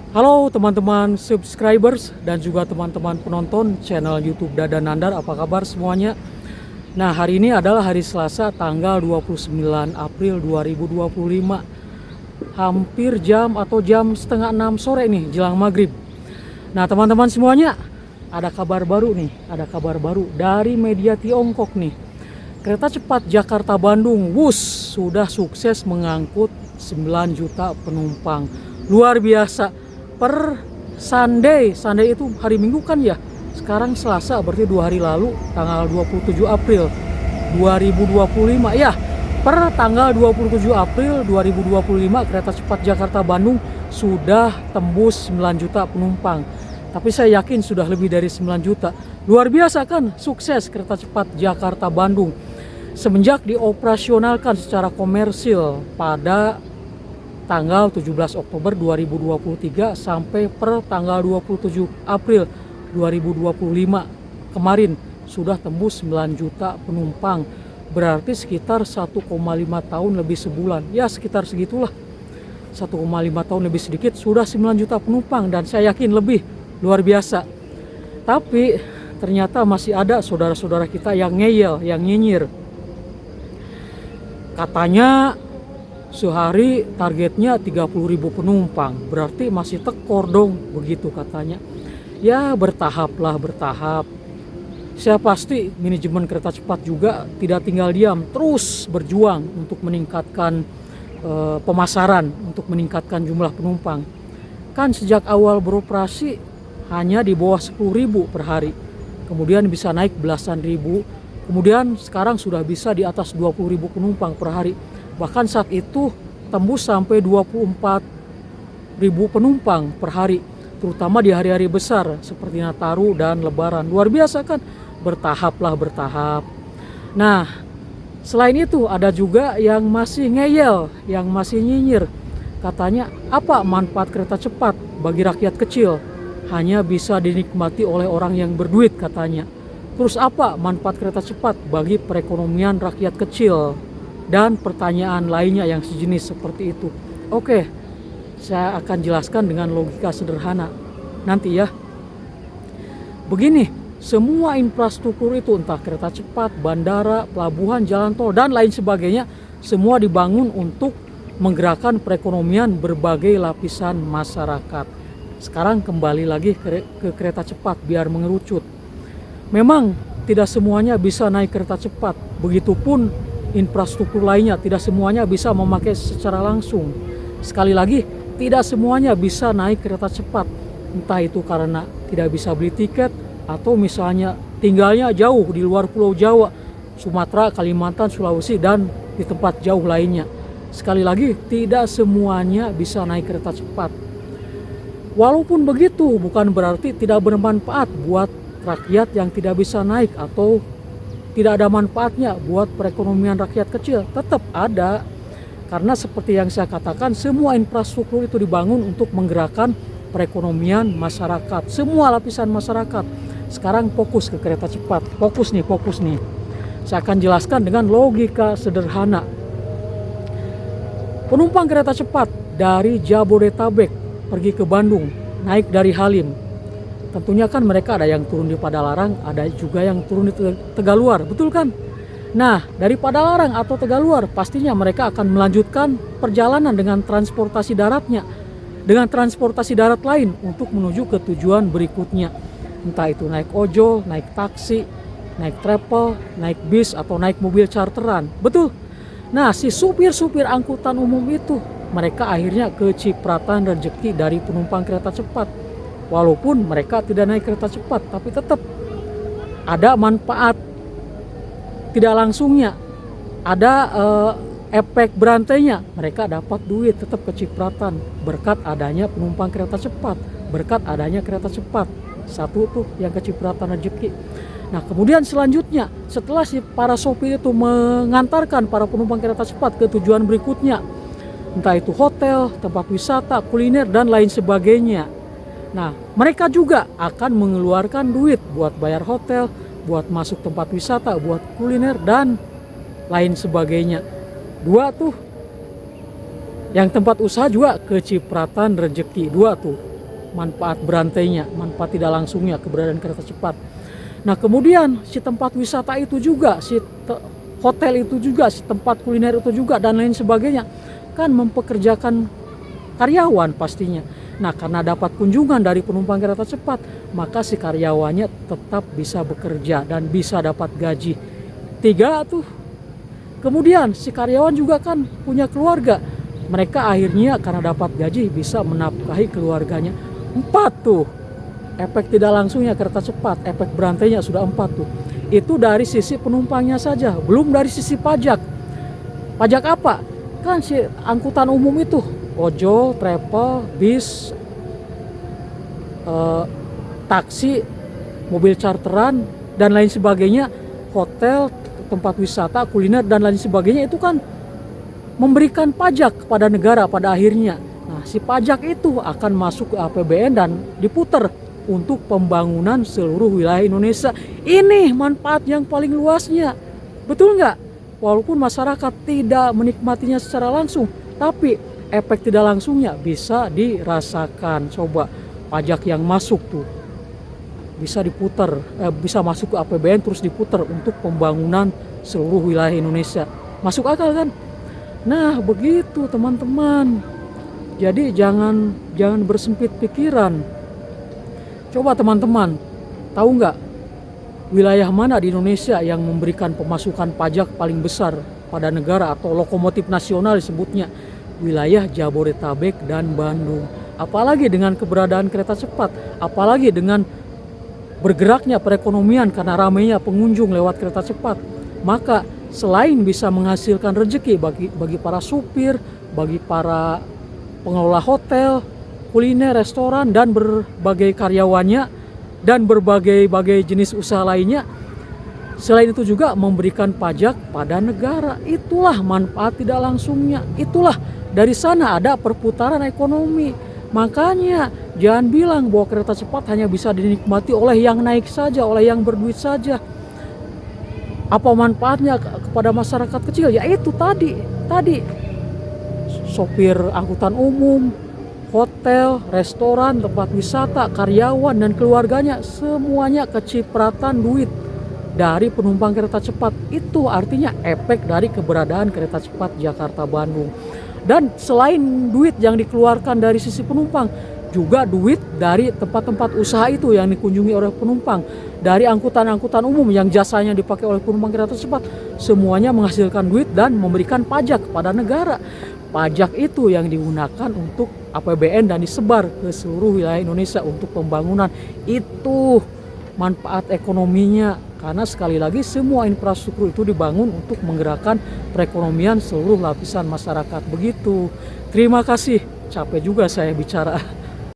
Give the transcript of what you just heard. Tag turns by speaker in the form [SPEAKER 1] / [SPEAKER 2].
[SPEAKER 1] Halo teman-teman subscribers dan juga teman-teman penonton channel YouTube Dadan Nandar, apa kabar semuanya? Nah, hari ini adalah hari Selasa tanggal 29 April 2025. Hampir jam setengah 6 sore nih, jelang maghrib. Nah, teman-teman semuanya, ada kabar baru nih, ada kabar baru dari media Tiongkok nih. Kereta cepat Jakarta-Bandung, WUS, sudah sukses mengangkut 9 juta penumpang. Luar biasa. Per Sunday itu hari Minggu kan ya. Sekarang Selasa, berarti 2 hari lalu, tanggal 27 April 2025 ya. Per tanggal 27 April 2025 kereta cepat Jakarta-Bandung sudah tembus 9 juta penumpang. Tapi saya yakin sudah lebih dari 9 juta. Luar biasa kan, sukses kereta cepat Jakarta-Bandung. Semenjak dioperasionalkan secara komersil pada tanggal 17 Oktober 2023 sampai per tanggal 27 April 2025 kemarin sudah tembus 9 juta penumpang, berarti sekitar 1,5 tahun lebih sebulan, ya sekitar segitulah, 1,5 tahun lebih sedikit sudah 9 juta penumpang, dan saya yakin lebih. Luar biasa. Tapi ternyata masih ada saudara-saudara kita yang ngeyel, yang nyinyir. Katanya sehari targetnya 30.000 penumpang, berarti masih tekor dong, begitu katanya. Ya bertahap lah, bertahap. Saya pasti manajemen kereta cepat juga tidak tinggal diam, terus berjuang untuk meningkatkan pemasaran, untuk meningkatkan jumlah penumpang. Kan sejak awal beroperasi hanya di bawah 10.000 per hari, kemudian bisa naik belasan ribu, kemudian sekarang sudah bisa di atas 20.000 penumpang per hari. Bahkan saat itu tembus sampai 24.000 penumpang per hari, terutama di hari-hari besar seperti Nataru dan Lebaran. Luar biasa kan, bertahap lah, bertahap. Nah, selain itu ada juga yang masih ngeyel, yang masih nyinyir. Katanya, apa manfaat kereta cepat bagi rakyat kecil? Hanya bisa dinikmati oleh orang yang berduit katanya. Terus apa manfaat kereta cepat bagi perekonomian rakyat kecil? Dan pertanyaan lainnya yang sejenis seperti itu. Oke, saya akan jelaskan dengan logika sederhana nanti ya. Begini, semua infrastruktur itu, entah kereta cepat, bandara, pelabuhan, jalan tol, dan lain sebagainya, semua dibangun untuk menggerakkan perekonomian berbagai lapisan masyarakat. Sekarang kembali lagi ke kereta cepat biar mengerucut. Memang tidak semuanya bisa naik kereta cepat, begitupun infrastruktur lainnya tidak semuanya bisa memakai secara langsung. Sekali lagi, tidak semuanya bisa naik kereta cepat, entah itu karena tidak bisa beli tiket, atau misalnya tinggalnya jauh di luar Pulau Jawa, Sumatera, Kalimantan, Sulawesi, dan di tempat jauh lainnya. Sekali lagi, tidak semuanya bisa naik kereta cepat. Walaupun begitu, bukan berarti tidak bermanfaat buat rakyat yang tidak bisa naik atau tidak ada manfaatnya buat perekonomian rakyat kecil. Tetap ada, karena seperti yang saya katakan, semua infrastruktur itu dibangun untuk menggerakkan perekonomian masyarakat, semua lapisan masyarakat. Sekarang fokus ke kereta cepat, fokus nih. Saya akan jelaskan dengan logika sederhana. Penumpang kereta cepat dari Jabodetabek pergi ke Bandung, naik dari Halim. Tentunya kan mereka ada yang turun di Padalarang, ada juga yang turun di Tegaluar, betul kan? Nah, dari Padalarang atau Tegaluar pastinya mereka akan melanjutkan perjalanan dengan transportasi daratnya, dengan transportasi darat lain untuk menuju ke tujuan berikutnya. Entah itu naik ojol, naik taksi, naik travel, naik bis, atau naik mobil charteran, betul? Nah, si supir-supir angkutan umum itu, mereka akhirnya kecipratan rezeki dari penumpang kereta cepat. Walaupun mereka tidak naik kereta cepat, tapi tetap ada manfaat tidak langsungnya, ada efek berantainya. Mereka dapat duit, tetap kecipratan berkat adanya penumpang kereta cepat, berkat adanya kereta cepat. Satu tuh yang kecipratan rezeki. Nah, kemudian selanjutnya, setelah si para sopir itu mengantarkan para penumpang kereta cepat ke tujuan berikutnya, entah itu hotel, tempat wisata, kuliner, dan lain sebagainya. Nah, mereka juga akan mengeluarkan duit buat bayar hotel, buat masuk tempat wisata, buat kuliner, dan lain sebagainya. Dua tuh, yang tempat usaha juga kecipratan rezeki. Dua tuh, manfaat berantainya, manfaat tidak langsungnya keberadaan kereta cepat. Nah kemudian si tempat wisata itu juga, hotel itu juga, si tempat kuliner itu juga, dan lain sebagainya kan mempekerjakan karyawan pastinya. Nah karena dapat kunjungan dari penumpang kereta cepat, maka si karyawannya tetap bisa bekerja dan bisa dapat gaji. 3 tuh. Kemudian si karyawan juga kan punya keluarga. Mereka akhirnya karena dapat gaji bisa menafkahi keluarganya. 4 tuh. Efek tidak langsungnya kereta cepat, efek berantainya sudah 4 tuh. Itu dari sisi penumpangnya saja, belum dari sisi pajak. Pajak apa? Kan si angkutan umum itu, ojol, travel, bis, taksi, mobil charteran, dan lain sebagainya, hotel, tempat wisata, kuliner, dan lain sebagainya itu kan memberikan pajak kepada negara pada akhirnya. Nah, si pajak itu akan masuk ke APBN dan diputar untuk pembangunan seluruh wilayah Indonesia. Ini manfaat yang paling luasnya. Betul nggak? Walaupun masyarakat tidak menikmatinya secara langsung, tapi efek tidak langsungnya bisa dirasakan. Coba pajak yang masuk tuh bisa diputar, bisa masuk ke APBN terus diputar untuk pembangunan seluruh wilayah Indonesia. Masuk akal kan? Nah begitu teman-teman. Jadi jangan bersempit pikiran. Coba teman-teman, tahu nggak wilayah mana di Indonesia yang memberikan pemasukan pajak paling besar pada negara atau lokomotif nasional disebutnya? Wilayah Jabodetabek dan Bandung. Apalagi dengan keberadaan kereta cepat, apalagi dengan bergeraknya perekonomian karena ramainya pengunjung lewat kereta cepat, maka selain bisa menghasilkan rezeki bagi para supir, bagi para pengelola hotel, kuliner, restoran, dan berbagai karyawannya, dan berbagai jenis usaha lainnya, selain itu juga memberikan pajak pada negara. Itulah manfaat tidak langsungnya. Itulah dari sana ada perputaran ekonomi. Makanya jangan bilang bahwa kereta cepat hanya bisa dinikmati oleh yang naik saja, oleh yang berduit saja. Apa manfaatnya kepada masyarakat kecil? Ya itu tadi sopir angkutan umum, hotel, restoran, tempat wisata, karyawan dan keluarganya semuanya kecipratan duit dari penumpang kereta cepat. Itu artinya efek dari keberadaan kereta cepat Jakarta-Bandung. Dan selain duit yang dikeluarkan dari sisi penumpang, juga duit dari tempat-tempat usaha itu yang dikunjungi oleh penumpang, dari angkutan-angkutan umum yang jasanya dipakai oleh penumpang kereta cepat, semuanya menghasilkan duit dan memberikan pajak kepada negara. Pajak itu yang digunakan untuk APBN dan disebar ke seluruh wilayah Indonesia untuk pembangunan. Itu manfaat ekonominya, karena sekali lagi semua infrastruktur itu dibangun untuk menggerakkan perekonomian seluruh lapisan masyarakat. Begitu. Terima kasih. Capek juga saya bicara.